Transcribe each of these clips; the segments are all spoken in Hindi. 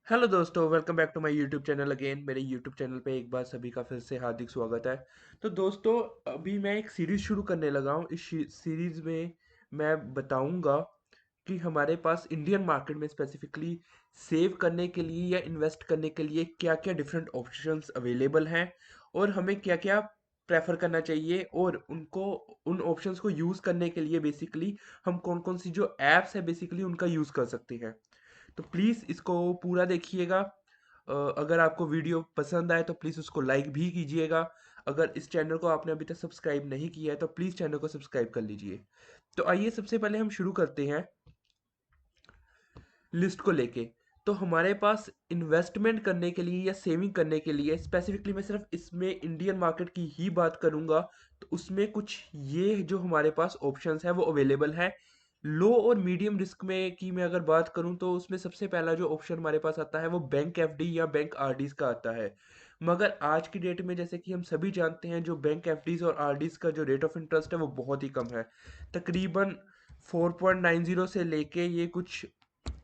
हेलो दोस्तों, welcome back to my YouTube channel again. मेरे यूट्यूब चैनल पे एक बार सभी का फिर से हार्दिक स्वागत है। तो दोस्तों, अभी मैं एक सीरीज़ शुरू करने लगा हूँ। इस सीरीज़ में मैं बताऊंगा कि हमारे पास इंडियन मार्केट में स्पेसिफिकली सेव करने के लिए या इन्वेस्ट करने के लिए क्या क्या डिफरेंट ऑप्शंस अवेलेबल हैं और हमें क्या क्या प्रेफर करना चाहिए, और उनको उन ऑप्शंस को यूज़ करने के लिए बेसिकली हम कौन कौन सी जो एप्स है बेसिकली उनका यूज़ कर सकते हैं। तो प्लीज़ इसको पूरा देखिएगा। अगर आपको वीडियो पसंद आए तो प्लीज़ उसको लाइक भी कीजिएगा। अगर इस चैनल को आपने अभी तक सब्सक्राइब नहीं किया है तो प्लीज़ चैनल को सब्सक्राइब कर लीजिए। तो आइए सबसे पहले हम शुरू करते हैं लिस्ट को लेके। तो हमारे पास इन्वेस्टमेंट करने के लिए या सेविंग करने के लिए स्पेसिफिकली मैं सिर्फ इसमें इंडियन मार्केट की ही बात करूंगा। तो उसमें कुछ ये जो हमारे पास ऑप्शंस हैं वो अवेलेबल हैं। लो और मीडियम रिस्क में की मैं अगर बात करूं तो उसमें सबसे पहला जो ऑप्शन हमारे पास आता है वो बैंक एफडी या बैंक आरडीज का आता है। मगर आज की डेट में जैसे कि हम सभी जानते हैं, जो बैंक एफडीज और आरडीज का जो रेट ऑफ इंटरेस्ट है वो बहुत ही कम है। तकरीबन 4.90 से लेके ये कुछ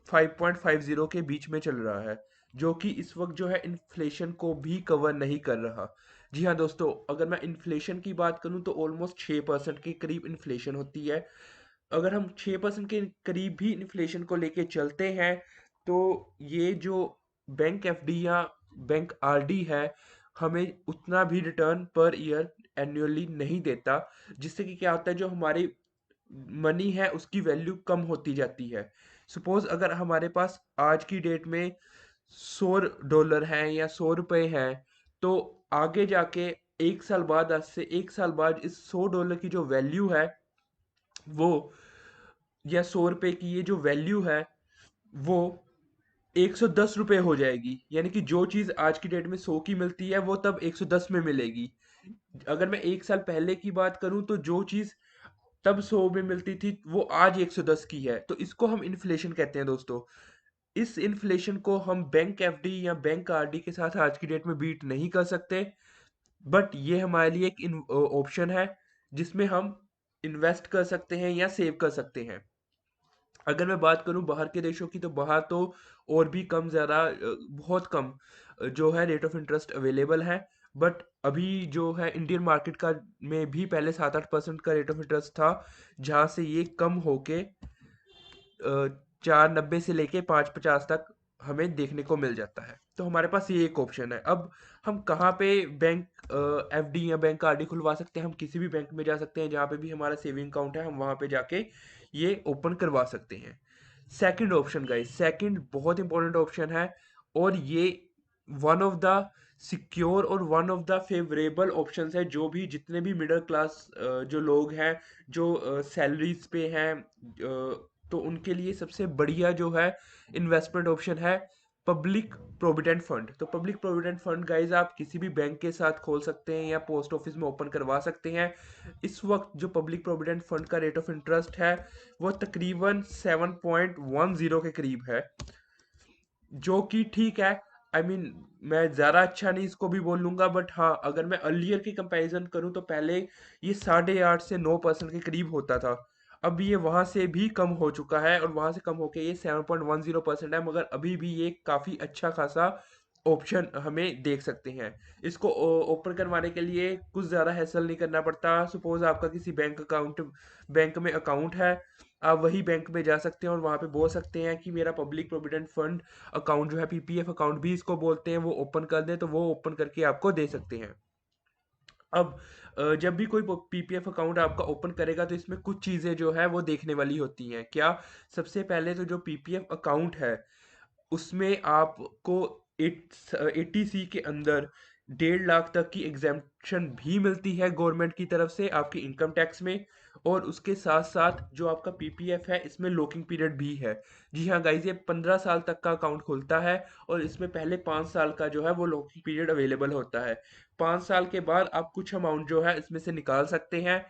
5.50 के बीच में चल रहा है, जो कि इस वक्त जो है इन्फ्लेशन को भी कवर नहीं कर रहा। जी हाँ दोस्तों, अगर मैं इन्फ्लेशन की बात करूं तो ऑलमोस्ट 6% के करीब इन्फ्लेशन होती है। अगर हम 6% के करीब भी इन्फ्लेशन को लेके चलते हैं तो ये जो बैंक एफडी या बैंक आरडी है हमें उतना भी रिटर्न पर ईयर एनुअली नहीं देता। जिससे कि क्या होता है, जो हमारी मनी है उसकी वैल्यू कम होती जाती है। सपोज अगर हमारे पास आज की डेट में $100 हैं या $100 हैं, तो आगे जाके 1 साल बाद, आज से 1 साल बाद, इस $100 की जो वैल्यू है वो, या $100 की ये जो वैल्यू है वो $110 हो जाएगी। यानी कि जो चीज़ आज की डेट में 100 की मिलती है वो तब 110 में मिलेगी। अगर मैं 1 साल पहले की बात करूं तो जो चीज़ तब 100 में मिलती थी वो आज 110 की है। तो इसको हम इन्फ्लेशन कहते हैं दोस्तों। इस इन्फ्लेशन को हम बैंक एफडी या बैंक आरडी के साथ आज की डेट में बीट नहीं कर सकते। बट ये हमारे लिए एक ऑप्शन है जिसमें हम इन्वेस्ट कर सकते हैं या सेव कर सकते हैं। अगर मैं बात करूं बाहर के देशों की, तो बाहर तो और भी कम ज़्यादा, बहुत कम जो है रेट ऑफ इंटरेस्ट अवेलेबल है। बट अभी जो है इंडियन मार्केट का में भी पहले 7-8% का रेट ऑफ इंटरेस्ट था, जहां से ये कम होके 4.90 से लेके 5.50 तक हमें देखने को मिल जाता है। तो हमारे पास ये एक ऑप्शन है। अब हम कहाँ पे बैंक एफडी या बैंक आरडी खुलवा सकते हैं? हम किसी भी बैंक में जा सकते हैं, जहाँ पे भी हमारा सेविंग अकाउंट है हम वहाँ पे जाके ये ओपन करवा सकते हैं। सेकंड ऑप्शन गाइस, सेकंड बहुत इंपॉर्टेंट ऑप्शन है, और ये वन ऑफ द सिक्योर और one of the favourable options है। जो भी जितने भी मिडिल क्लास जो लोग हैं, जो सैलरीज पे हैं, तो उनके लिए सबसे बढ़िया जो है इन्वेस्टमेंट ऑप्शन है पब्लिक प्रोविडेंट फंड। तो पब्लिक प्रोविडेंट फंड गाइज आप किसी भी बैंक के साथ खोल सकते हैं या पोस्ट ऑफिस में ओपन करवा सकते हैं। इस वक्त जो पब्लिक प्रोविडेंट फंड का रेट ऑफ इंटरेस्ट है वो तकरीबन 7.10 के करीब है, जो कि ठीक है। आई I मीन मैं ज़्यादा अच्छा नहीं इसको भी बोल लूँगा, बट हाँ, अगर मैं अर्लियर की कंपैरिजन करूँ तो पहले ये 8.5 से 9% के करीब होता था। अब ये वहाँ से भी कम हो चुका है और वहाँ से कम होके ये 7.10% है। मगर अभी भी ये काफ़ी अच्छा खासा ऑप्शन हमें देख सकते हैं। इसको ओपन करवाने के लिए कुछ ज़्यादा हैसल नहीं करना पड़ता। सपोज आपका किसी बैंक में अकाउंट है, आप वही बैंक में जा सकते हैं और वहाँ पे बोल सकते हैं कि मेरा पब्लिक प्रोविडेंट फंड अकाउंट जो है, पीपीएफ अकाउंट भी इसको बोलते हैं, वो ओपन कर दें, तो वो ओपन करके आपको दे सकते हैं। अब जब भी कोई पीपीएफ अकाउंट आपका ओपन करेगा तो इसमें कुछ चीज़ें जो है वो देखने वाली होती हैं। क्या? सबसे पहले तो जो पीपीएफ अकाउंट है उसमें आपको 80C के अंदर 1.5 लाख तक की एग्जेम्पशन भी मिलती है गवर्नमेंट की तरफ से आपके इनकम टैक्स में। और उसके साथ साथ जो आपका पीपीएफ है इसमें लॉकिंग पीरियड भी है। जी हाँ गाइज, ये 15 साल तक का अकाउंट खुलता है और इसमें पहले 5 साल का जो है वो लॉकिंग पीरियड अवेलेबल होता है। 5 साल के बाद आप कुछ अमाउंट जो है इसमें से निकाल सकते हैं,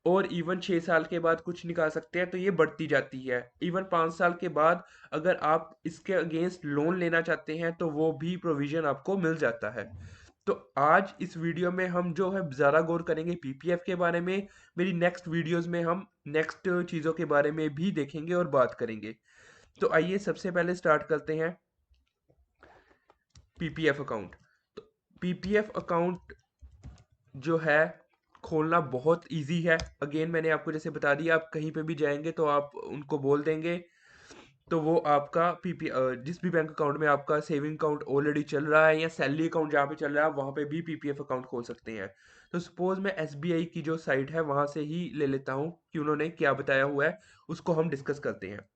और इवन 6 साल के बाद कुछ निकाल सकते हैं। तो ये बढ़ती जाती है। इवन 5 साल के बाद अगर आप इसके अगेंस्ट लोन लेना चाहते हैं तो वो भी प्रोविजन आपको मिल जाता है। तो आज इस वीडियो में हम जो है ज़्यादा गौर करेंगे पीपीएफ के बारे में। मेरी नेक्स्ट वीडियोस में हम नेक्स्ट चीज़ों के बारे में भी देखेंगे और बात करेंगे। तो आइए सबसे पहले स्टार्ट करते हैं पीपीएफ अकाउंट। तो पीपीएफ अकाउंट जो है खोलना बहुत इजी है। अगेन मैंने आपको जैसे बता दिया, आप कहीं पे भी जाएंगे तो आप उनको बोल देंगे, तो वो आपका जिस भी बैंक अकाउंट में आपका सेविंग अकाउंट ऑलरेडी चल रहा है या सैलरी अकाउंट जहाँ पे चल रहा है, वहाँ पे भी पीपीएफ अकाउंट खोल सकते हैं। तो सपोज मैं एसबीआई की जो साइट है वहाँ से ही ले लेता हूँ कि उन्होंने क्या बताया हुआ है, उसको हम डिस्कस करते हैं।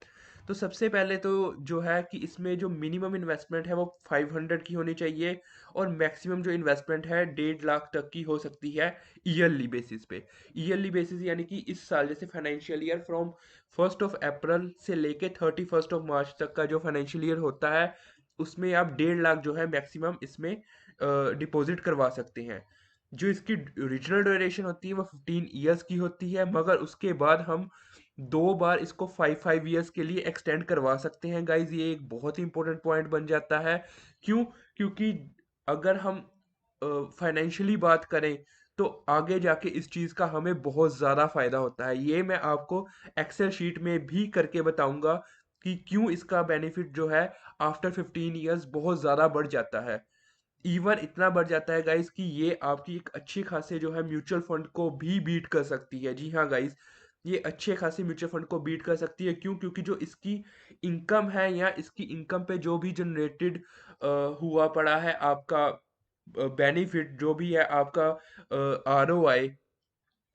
तो सबसे पहले तो जो है कि इसमें जो मिनिमम इन्वेस्टमेंट है वो 500 की होनी चाहिए, और मैक्सिमम जो इन्वेस्टमेंट है 1.5 लाख तक की हो सकती है ईयरली बेसिस पे। ईयरली बेसिस यानी कि इस साल जैसे फाइनेंशियल ईयर फ्रॉम 1 अप्रैल से लेके 31 मार्च तक का जो फाइनेंशियल ईयर होता है, उसमें आप 1.5 लाख जो है मैक्सिमम इसमें डिपॉजिट करवा सकते हैं। जो इसकी ओरिजिनल ड्यूरेशन होती है वो 15 ईयर्स की होती है, मगर उसके बाद हम 2 बार इसको 5 5 ईयर्स के लिए एक्सटेंड करवा सकते हैं। गाइज ये एक बहुत ही इंपॉर्टेंट पॉइंट बन जाता है। क्यों? क्योंकि अगर हम फाइनेंशियली बात करें तो आगे जाके इस चीज़ का हमें बहुत ज़्यादा फायदा होता है। ये मैं आपको एक्सेल शीट में भी करके बताऊंगा कि क्यों इसका बेनिफिट जो है आफ्टर 15 ईयर्स बहुत ज़्यादा बढ़ जाता है। इवन इतना बढ़ जाता है गाइस कि ये आपकी एक अच्छी खासे जो है म्यूचुअल फंड को भी बीट कर सकती है। जी हाँ गाइस, ये अच्छे खासे म्यूचुअल फंड को बीट कर सकती है। क्यों? क्योंकि जो इसकी इनकम है या इसकी इनकम पे जो भी जनरेटेड हुआ पड़ा है आपका बेनिफिट, जो भी है आपका आरओआई,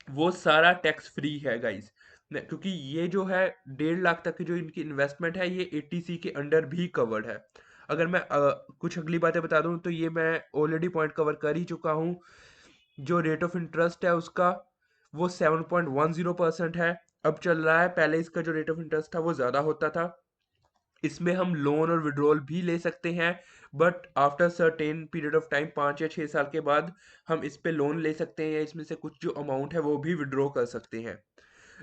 वो सारा टैक्स फ्री है गाइस। क्योंकि ये जो है 1.5 लाख तक की जो इनकी इन्वेस्टमेंट है ये एटीसी के अंडर भी कवर्ड है। अगर मैं कुछ अगली बातें बता दूं तो ये मैं ऑलरेडी पॉइंट कवर कर ही चुका हूँ। जो रेट ऑफ इंटरेस्ट है उसका वो 7.10% है, अब चल रहा है। पहले इसका जो रेट ऑफ इंटरेस्ट था वो ज़्यादा होता था। इसमें हम लोन और विड्रॉल भी ले सकते हैं, but after certain period of time 5 या 6 साल के बाद हम इस पे लोन ले सकते हैं, या इसमें से कुछ जो अमाउंट है वो भी विड्रॉ कर सकते हैं।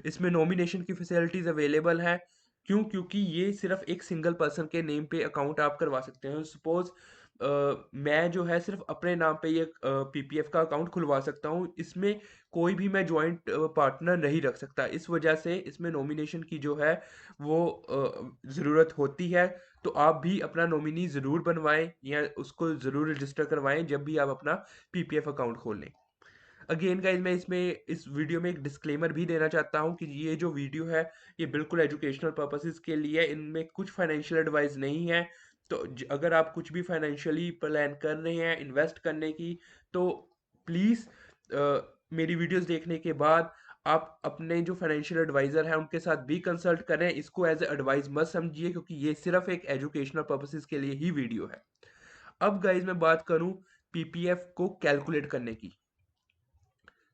इसमें नॉमिनेशन की फैसिलिटीज अवेलेबल है। क्यों? क्योंकि ये सिर्फ एक सिंगल पर्सन के नेम पे अकाउंट आप करवा सकते हैं। सपोज मैं जो है सिर्फ अपने नाम पे ये पीपीएफ का अकाउंट खुलवा सकता हूँ, इसमें कोई भी मैं जॉइंट पार्टनर नहीं रख सकता। इस वजह से इसमें नॉमिनेशन की जो है वो ज़रूरत होती है। तो आप भी अपना नॉमिनी ज़रूर बनवाएं या उसको ज़रूर रजिस्टर करवाएं जब भी आप अपना पीपीएफ अकाउंट खोलें। अगेन गाइज मैं इसमें इस वीडियो में एक डिस्क्लेमर भी देना चाहता हूँ कि ये जो वीडियो है ये बिल्कुल एजुकेशनल पर्पसेस के लिए है, इनमें कुछ फाइनेंशियल एडवाइस नहीं है। तो अगर आप कुछ भी फाइनेंशियली प्लान कर रहे हैं इन्वेस्ट करने की, तो प्लीज़ मेरी वीडियोस देखने के बाद आप अपने जो फाइनेंशियल एडवाइज़र हैं उनके साथ भी कंसल्ट करें। इसको एज ए एडवाइस मत समझिए, क्योंकि ये सिर्फ एक एजुकेशनल पर्पसेस के लिए ही वीडियो है। अब गाइज मैं बात करूँ पीपीएफ को कैलकुलेट करने की,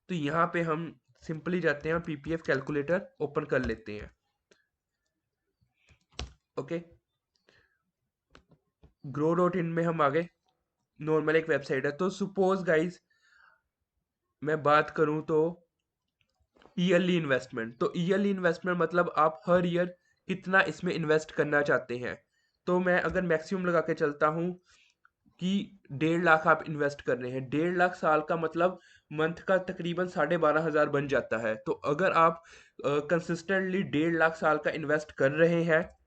तो यहाँ पे हम सिंपली जाते हैं और पीपीएफ कैलकुलेटर ओपन कर लेते हैं। ओके, grow.in में हम आ गए। नॉर्मल एक वेबसाइट है। तो सपोज गाइज मैं बात करूं तो ईयरली इन्वेस्टमेंट, तो ईयरली इन्वेस्टमेंट मतलब आप हर ईयर कितना इसमें इन्वेस्ट करना चाहते हैं। तो मैं अगर मैक्सिमम लगा के चलता हूँ कि 1.5 लाख आप इन्वेस्ट कर रहे हैं, 1.5 लाख साल का मतलब मंथ का तकरीबन 12,500 बन जाता है। तो अगर आप कंसिस्टेंटली 1.5 लाख साल का इन्वेस्ट कर रहे हैं,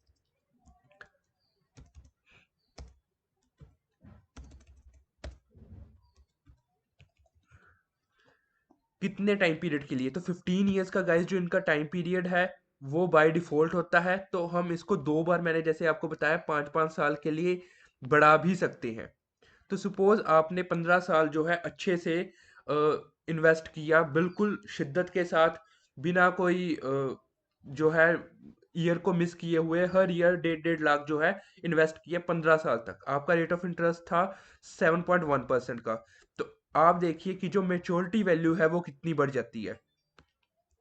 कितने टाइम पीरियड के लिए, तो 15 ईयर्स का गाइस जो इनका टाइम पीरियड है वो बाय डिफॉल्ट होता है। तो हम इसको 2 बार, मैंने जैसे आपको बताया, 5 5 साल के लिए बढ़ा भी सकते हैं। तो सपोज आपने 15 साल जो है अच्छे से इन्वेस्ट किया बिल्कुल शिद्दत के साथ, बिना कोई जो है ईयर को मिस किए हुए, हर ईयर 1.5 1.5 लाख जो है इन्वेस्ट किया 15 साल तक, आपका रेट ऑफ इंटरेस्ट था 7.1% का। तो आप देखिए कि जो मेच्योरिटी वैल्यू है वो कितनी बढ़ जाती है।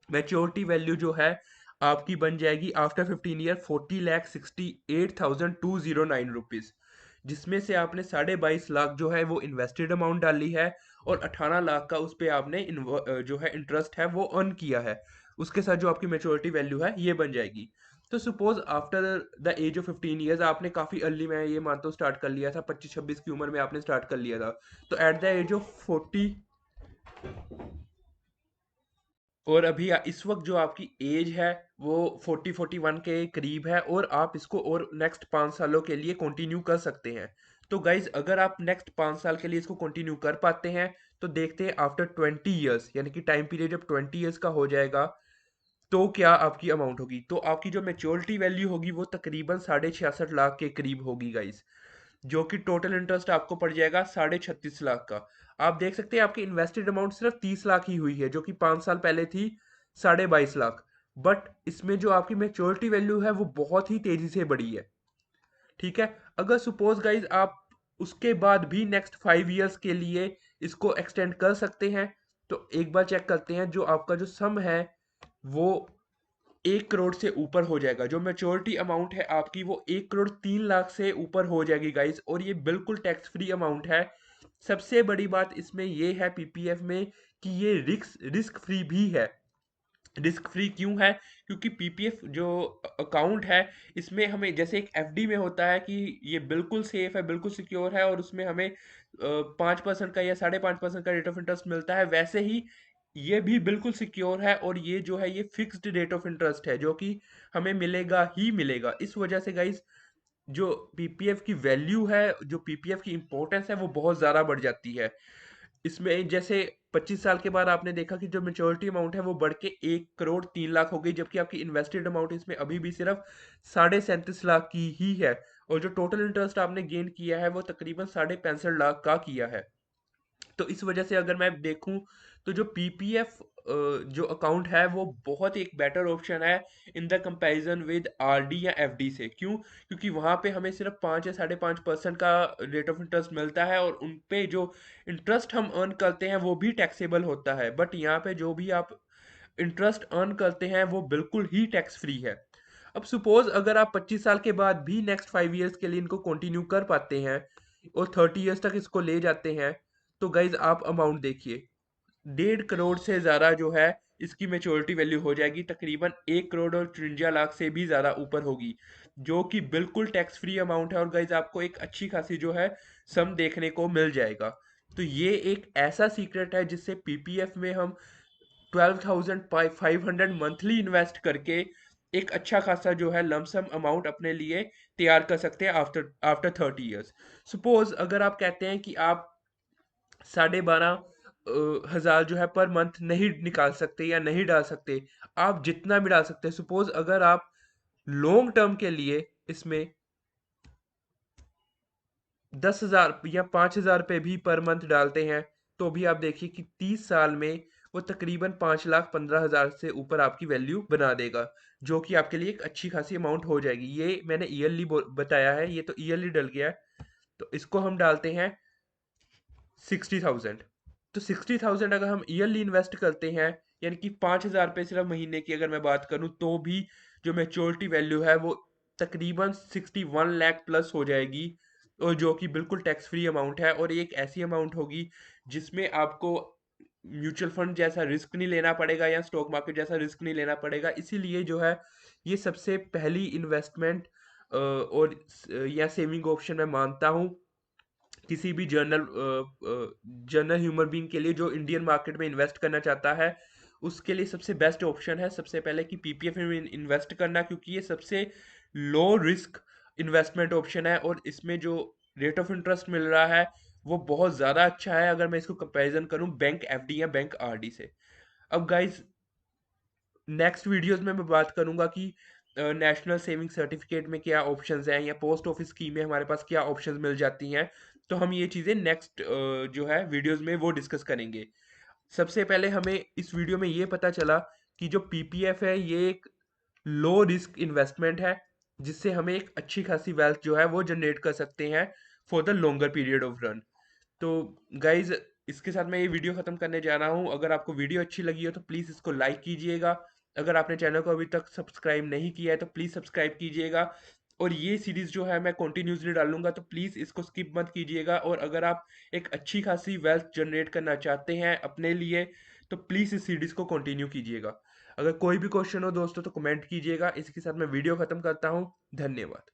मैच्योरिटी वैल्यू जो है आपकी बन जाएगी आफ्टर 15 ईयर 40,68,209 रुपीज, जिसमें से आपने 22.5 लाख जो है वो इन्वेस्टेड अमाउंट डाली है, और 18 लाख का उस पे आपने जो है इंटरेस्ट है वो अर्न किया है। उसके साथ जो आपकी मेच्योरिटी वैल्यू है ये बन जाएगी। तो suppose after the age of 15 years आपने काफ़ी अर्ली, मैं ये मानता हूँ, स्टार्ट कर लिया था, 25 26 की उम्र में आपने स्टार्ट कर लिया था। तो एट द एज ऑफ 40, और अभी इस वक्त जो आपकी एज है वो 40 41 के करीब है, और आप इसको और नेक्स्ट 5 सालों के लिए कंटिन्यू कर सकते हैं। तो गाइज अगर आप नेक्स्ट 5 साल के लिए इसको कंटिन्यू कर पाते हैं तो देखते हैं आफ्टर 20 ईयर्स, यानी कि टाइम पीरियड जब 20 ईयर्स का हो जाएगा तो क्या आपकी अमाउंट होगी। तो आपकी जो मेच्योरिटी वैल्यू होगी वो तकरीबन 66.5 लाख के करीब होगी गाइज, जो कि टोटल इंटरेस्ट आपको पड़ जाएगा 36.5 लाख का। आप देख सकते हैं आपकी इन्वेस्टेड अमाउंट सिर्फ 30 लाख ही हुई है, जो कि 5 साल पहले थी 22.5 लाख। बट इसमें जो आपकी मेच्योरिटी वैल्यू है वो बहुत ही तेजी से बढ़ी है। ठीक है, अगर सपोज गाइज आप उसके बाद भी नेक्स्ट 5 ईयर्स के लिए इसको एक्सटेंड कर सकते हैं, तो एक बार चेक करते हैं जो आपका जो सम है वो 1 करोड़ से ऊपर हो जाएगा। जो मेच्योरिटी अमाउंट है आपकी वो 1 करोड़ 3 लाख से ऊपर हो जाएगी गाइज, और ये बिल्कुल टैक्स फ्री अमाउंट है। सबसे बड़ी बात इसमें ये है पीपीएफ में कि ये रिस्क फ्री भी है। रिस्क फ्री क्यों है? क्योंकि पीपीएफ जो अकाउंट है इसमें हमें जैसे एक एफडी में होता है कि ये बिल्कुल सेफ है, बिल्कुल सिक्योर है और उसमें हमें 5% का या 5.5% का रेट ऑफ इंटरेस्ट मिलता है, वैसे ही ये भी बिल्कुल सिक्योर है और ये जो है ये फिक्स्ड रेट ऑफ इंटरेस्ट है जो कि हमें मिलेगा ही मिलेगा। इस वजह से गाइज जो पीपीएफ की वैल्यू है, जो पीपीएफ की इंपॉर्टेंस है वो बहुत ज़्यादा बढ़ जाती है। इसमें जैसे 25 साल के बाद आपने देखा कि जो मेच्योरिटी अमाउंट है वो बढ़ के 1 करोड़ 3 लाख हो गई, जबकि आपकी इन्वेस्टेड अमाउंट इसमें अभी भी सिर्फ 37.5 लाख की ही है। और जो टोटल इंटरेस्ट आपने गेन किया है वो तकरीबन 65.5 लाख का किया है। तो इस वजह से अगर मैं देखूं तो जो पीपीएफ जो अकाउंट है वो बहुत एक बेटर ऑप्शन है in the comparison with RD या एफडी से। क्यों? क्योंकि वहां पे हमें सिर्फ 5 या 5.5% का रेट ऑफ इंटरेस्ट मिलता है और उन पे जो इंटरेस्ट हम अर्न करते हैं वो भी टैक्सेबल होता है। बट यहाँ पे जो भी आप इंटरेस्ट अर्न करते हैं वो बिल्कुल ही टैक्स फ्री है। अब सपोज अगर आप 25 साल के बाद भी नेक्स्ट 5 ईयर्स के लिए इनको कंटिन्यू कर पाते हैं और 30 ईयर्स तक इसको ले जाते हैं, तो गाइज आप अमाउंट देखिए, 1.5 करोड़ से ज़्यादा जो है इसकी मेच्योरिटी वैल्यू हो जाएगी, तकरीबन 1 करोड़ और 53 लाख से भी ज़्यादा ऊपर होगी, जो कि बिल्कुल टैक्स फ्री अमाउंट है। और गाइज आपको एक अच्छी खासी जो है सम देखने को मिल जाएगा। तो ये एक ऐसा सीक्रेट है जिससे पीपीएफ में हम 12,500 मंथली इन्वेस्ट करके एक अच्छा खासा जो है लमसम अमाउंट अपने लिए तैयार कर सकते हैं आफ्टर आफ्टर 30 ईयर्स। सपोज अगर आप कहते हैं कि आप 12,500 जो है पर मंथ नहीं निकाल सकते या नहीं डाल सकते, आप जितना भी डाल सकते हैं। सपोज अगर आप लॉन्ग टर्म के लिए इसमें 10,000 या 5,000 रुपये भी पर मंथ डालते हैं तो भी आप देखिए कि 30 साल में वो तकरीबन 5,15,000 से ऊपर आपकी वैल्यू बना देगा, जो कि आपके लिए एक अच्छी खासी अमाउंट हो जाएगी। ये मैंने ईयरली बताया है, ये तो ईयरली डल गया है। तो इसको हम डालते हैं 60,000। तो 60,000 अगर हम ईयरली इन्वेस्ट करते हैं, यानी कि 5,000 रुपये सिर्फ महीने की अगर मैं बात करूं, तो भी जो मेच्योरिटी वैल्यू है वो तकरीबन 61 लाख प्लस हो जाएगी, और जो कि बिल्कुल टैक्स फ्री अमाउंट है। और ये एक ऐसी अमाउंट होगी जिसमें आपको म्यूचुअल फंड जैसा रिस्क नहीं लेना पड़ेगा या स्टॉक मार्केट जैसा रिस्क नहीं लेना पड़ेगा। इसीलिए जो है ये सबसे पहली इन्वेस्टमेंट और या सेविंग ऑप्शन मैं मानता हूँ किसी भी जर्नल ह्यूमन बीइंग के लिए जो इंडियन मार्केट में इन्वेस्ट करना चाहता है, उसके लिए सबसे बेस्ट ऑप्शन है सबसे पहले कि पीपीएफ में इन्वेस्ट करना, क्योंकि ये सबसे लो रिस्क इन्वेस्टमेंट ऑप्शन है और इसमें जो रेट ऑफ इंटरेस्ट मिल रहा है वो बहुत ज़्यादा अच्छा है अगर मैं इसको कंपैरिजन करूं बैंक एफडी या बैंक आरडी से। अब गाइज नेक्स्ट वीडियोस में मैं बात करूंगा कि नेशनल सेविंग सर्टिफिकेट में क्या ऑप्शंस हैं या पोस्ट ऑफिस स्कीम में हमारे पास क्या ऑप्शंस मिल जाती हैं। तो हम ये चीज़ें नेक्स्ट जो है वीडियोस में वो डिस्कस करेंगे। सबसे पहले हमें इस वीडियो में ये पता चला कि जो पीपीएफ है ये एक लो रिस्क इन्वेस्टमेंट है जिससे हमें एक अच्छी खासी वेल्थ जो है वो जनरेट कर सकते हैं for the longer period of run. तो गाइज इसके साथ मैं ये वीडियो खत्म करने जा रहा हूँ। अगर आपको वीडियो अच्छी लगी हो तो प्लीज़ इसको लाइक कीजिएगा। अगर आपने चैनल को अभी तक सब्सक्राइब नहीं किया है तो प्लीज़ सब्सक्राइब कीजिएगा। और ये सीरीज़ जो है मैं कंटिन्यूसली डालूंगा तो प्लीज़ इसको स्किप मत कीजिएगा। और अगर आप एक अच्छी खासी वेल्थ जनरेट करना चाहते हैं अपने लिए तो प्लीज़ इस सीरीज़ को कंटिन्यू कीजिएगा। अगर कोई भी क्वेश्चन हो दोस्तों तो कमेंट कीजिएगा। इसके साथ मैं वीडियो ख़त्म करता हूँ। धन्यवाद।